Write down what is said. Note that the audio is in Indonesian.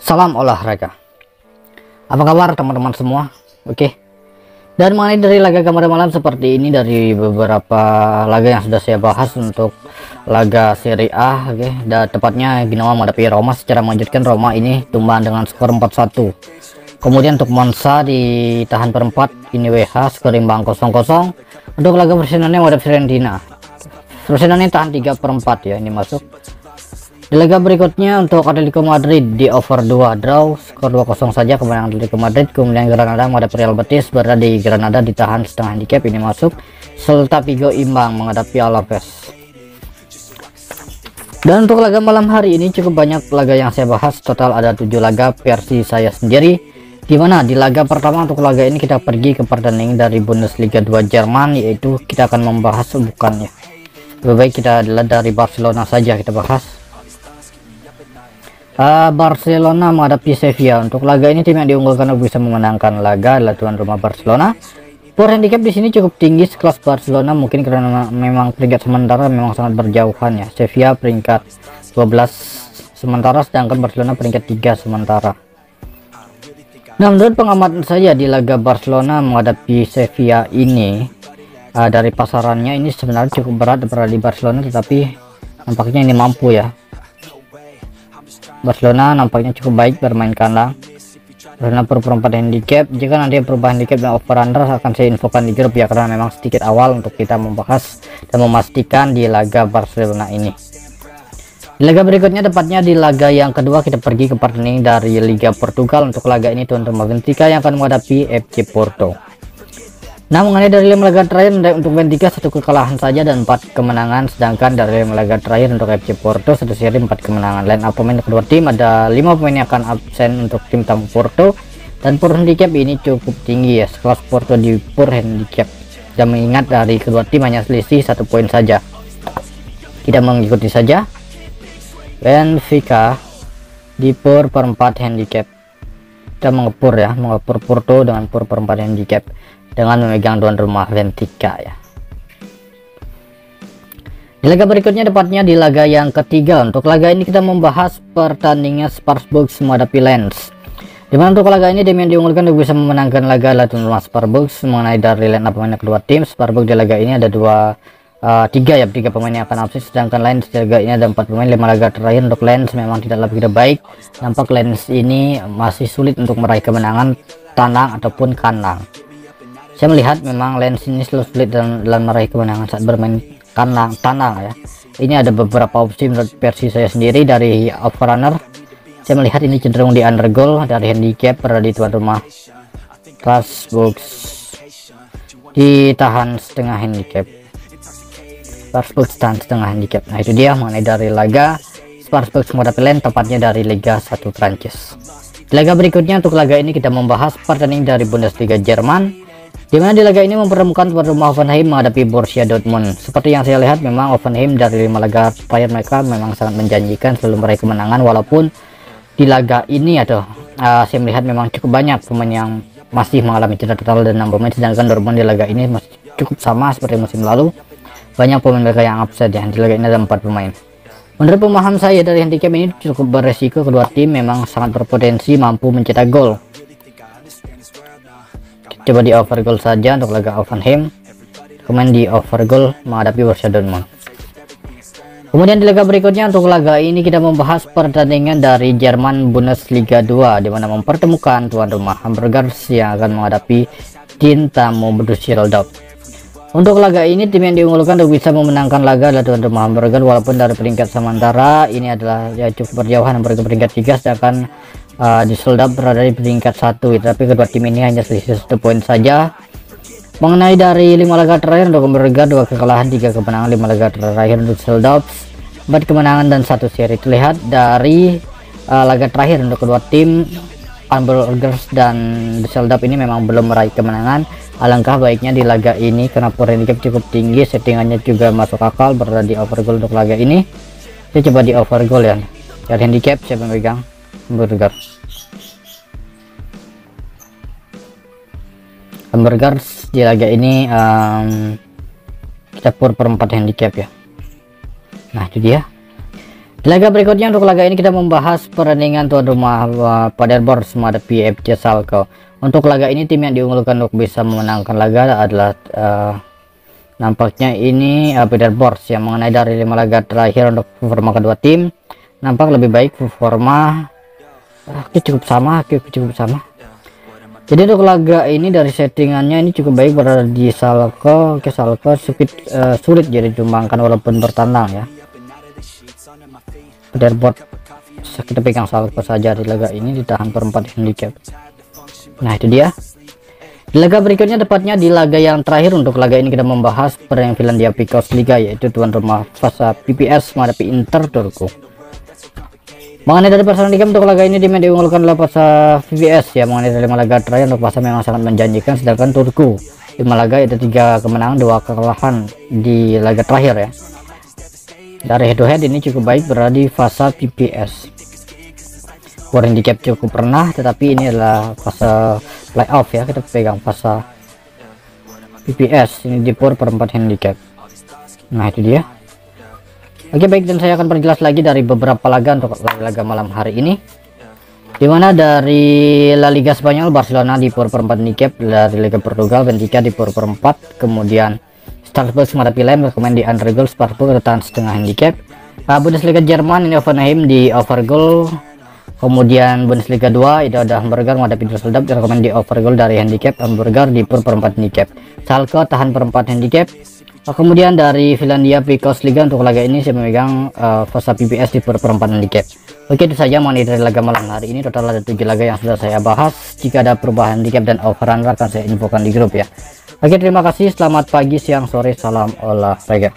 Salam olahraga. Apa kabar teman-teman semua? Oke. Dan mengenai dari laga kemarin malam seperti ini, dari beberapa laga yang sudah saya bahas untuk laga Serie A, oke. Dan tepatnya Genoa menghadapi Roma, secara mengejutkan Roma ini tumbang dengan skor 4-1. Kemudian untuk Monza ditahan perempat, ini WH skor imbang 0-0. Untuk laga Frosinone menghadapi Fiorentina, Frosinone tahan 3/4 ya, ini masuk. Di laga berikutnya untuk Atletico Madrid di over 2 draw skor 2-0 saja kemenangan Atletico Madrid. Kemudian Granada menghadapi Real Betis, berada di Granada ditahan setengah handicap, ini masuk. Celta Vigo imbang menghadapi Alaves. Dan untuk laga malam hari ini cukup banyak laga yang saya bahas, total ada 7 laga versi saya sendiri, dimana di laga pertama untuk laga ini kita pergi ke pertandingan dari Bundesliga 2 Jerman, yaitu kita akan membahas bukannya, lebih baik kita adalah dari Barcelona saja kita bahas. Barcelona menghadapi Sevilla. Untuk laga ini tim yang diunggulkan untuk bisa memenangkan laga adalah tuan rumah Barcelona. For handicap di sini cukup tinggi sekelas Barcelona, mungkin karena memang peringkat sementara memang sangat berjauhan ya. Sevilla peringkat 12 sementara, sedangkan Barcelona peringkat 3 sementara. Nah, menurut pengamatan saya di laga Barcelona menghadapi Sevilla ini, dari pasarannya ini sebenarnya cukup berat berada di Barcelona, tetapi nampaknya ini mampu ya. Barcelona nampaknya cukup baik bermain kandang karena perempat handicap. Jika nanti perubahan handicap dan over under akan saya infokan di grup ya, karena memang sedikit awal untuk kita membahas dan memastikan di laga Barcelona ini. Di laga berikutnya, tepatnya di laga yang kedua, kita pergi ke pertandingan dari Liga Portugal. Untuk laga ini tuan rumah Benfica yang akan menghadapi FC Porto. Nah, mengenai dari 5 laga terakhir untuk Benfica 1 kekalahan saja dan 4 kemenangan, sedangkan dari 5 laga terakhir untuk FC Porto 1 seri 4 kemenangan. Line up pemain kedua tim ada 5 pemain yang akan absen untuk tim tamu Porto, dan pur handicap ini cukup tinggi ya, sekelas Porto di pur handicap. Dan mengingat dari kedua tim hanya selisih 1 poin saja, kita mengikuti saja Benfica di pur perempat handicap. Kita mengepur ya, mengepur Porto dengan pur perempat handicap dengan memegang tuan rumah Benfica ya. Di laga berikutnya, tepatnya di laga yang ketiga, untuk laga ini kita membahas pertandingan Strasbourg menghadapi Lens. Dimana untuk laga ini tim yang diunggulkan untuk bisa memenangkan laga adalah tuan rumah Strasbourg. Mengenai dari line up pemain kedua tim, Strasbourg di laga ini ada 3 pemain yang akan absen, sedangkan Lens di laga ini ada 4 pemain. 5 laga terakhir untuk Lens memang tidaklah begitu baik. Nampak Lens ini masih sulit untuk meraih kemenangan tandang ataupun kandang. Saya melihat memang Lens ini selalu sulit dalam meraih kemenangan saat bermain tandang ya. Ini ada beberapa opsi menurut versi saya sendiri. Dari overrunner saya melihat ini cenderung di under goal. Dari handicap berada di tuan rumah Strasbourg ditahan setengah handicap. Strasbourg tahan setengah handicap. Nah, itu dia mengenai dari laga Strasbourg menghadapi Lens, tepatnya dari Liga 1 Prancis. Di laga berikutnya, untuk laga ini kita membahas pertandingan dari Bundesliga Jerman, dimana di laga ini mempertemukan tuan rumah Hoffenheim menghadapi Borussia Dortmund. Seperti yang saya lihat, memang Hoffenheim dari 5 laga terakhir mereka memang sangat menjanjikan sebelum meraih kemenangan, walaupun di laga ini saya melihat memang cukup banyak pemain yang masih mengalami cedera, total dan 6 pemain, sedangkan Dortmund di laga ini masih cukup sama seperti musim lalu, banyak pemain mereka yang absen ya. Di laga ini ada 4 pemain. Menurut pemahaman saya dari handicap ini cukup beresiko, kedua tim memang sangat berpotensi mampu mencetak gol. Coba di over goal saja untuk laga Hoffenheim, kemudian di over goal menghadapi Borussia Dortmund. Kemudian di laga berikutnya, untuk laga ini kita membahas pertandingan dari Jerman Bundesliga 2, dimana mempertemukan tuan rumah Hamburgers yang akan menghadapi tim tamu Düsseldorf. Untuk laga ini tim yang diunggulkan untuk bisa memenangkan laga adalah tuan rumah Hamburger, walaupun dari peringkat sementara ini adalah ya cukup berjauhan, Hamburger peringkat 3 sedangkan Düsseldorf berada di peringkat 1, tapi kedua tim ini hanya selisih 1 poin saja. Mengenai dari 5 laga terakhir untuk Hamburger 2 kekalahan 3 kemenangan, 5 laga terakhir untuk Düsseldorf 4 kemenangan dan 1 seri. Terlihat dari laga terakhir untuk kedua tim Hamburgers dan Düsseldorf ini memang belum meraih kemenangan. Alangkah baiknya di laga ini karena power handicap cukup tinggi, settingannya juga masuk akal, berada di over goal. Untuk laga ini saya coba di over goal ya. Dari handicap saya memegang Hamburgers di laga ini kita pur perempat handicap ya. Nah, itu dia. Di laga berikutnya untuk laga ini kita membahas pertandingan tuan rumah Paderborn menghadapi FC Schalke. Untuk laga ini tim yang diunggulkan untuk bisa memenangkan laga adalah nampaknya ini Paderborn yang mengenai dari 5 laga terakhir. Untuk performa kedua tim nampak lebih baik, performa cukup sama. Jadi untuk laga ini dari settingannya ini cukup baik berada di Schalke. Schalke sulit jadi ditumbangkan walaupun bertandang ya. Paderborn kita pegang Schalke saja di laga ini, ditahan per 4 handicap. Nah itu dia. Di laga berikutnya tepatnya di laga yang terakhir untuk laga ini kita membahas pertandingan Finlandia Veikkaus Liiga, yaitu tuan rumah Vasa PPS menghadapi Inter Turku. Mengenai dari pasangan handicap untuk laga ini tim yang diunggulkan adalah Vasa PPS ya. Mengenai dari 5 laga terakhir untuk Vasa memang sangat menjanjikan, sedangkan Turku 5 laga itu 3 kemenangan 2 kekalahan di laga terakhir ya. Dari head to head ini cukup baik berada di Vasa PPS. War handicap cukup pernah, tetapi ini adalah fase playoff ya, kita pegang Vasa PPS ini di per 4 handicap. Nah itu dia. Oke baik, dan saya akan perjelas lagi dari beberapa laga untuk laga malam hari ini, dimana dari La Liga Spanyol Barcelona di per 4 handicap, dari Liga Portugal Benfica di per 4, kemudian Strasbourg menghadapi Lem, kemudian di under goal Strasbourg tertahan setengah handicap. Bundesliga Jerman ini Hoffenheim di over goal, kemudian Bundesliga 2 itu ada Hamburger menghadapi Düsseldorf, direkomend di over goal dari handicap, Hamburger di per 4 handicap, Schalke tahan per 4 handicap. Kemudian dari Finlandia Veikkaus Liiga untuk laga ini saya memegang Vasa PPS di per 4 handicap. Oke itu saja mengenai dari laga malam hari ini. Total ada 7 laga yang sudah saya bahas. Jika ada perubahan handicap dan overrun akan saya infokan di grup ya. Oke terima kasih, selamat pagi, siang, sore, salam olahraga.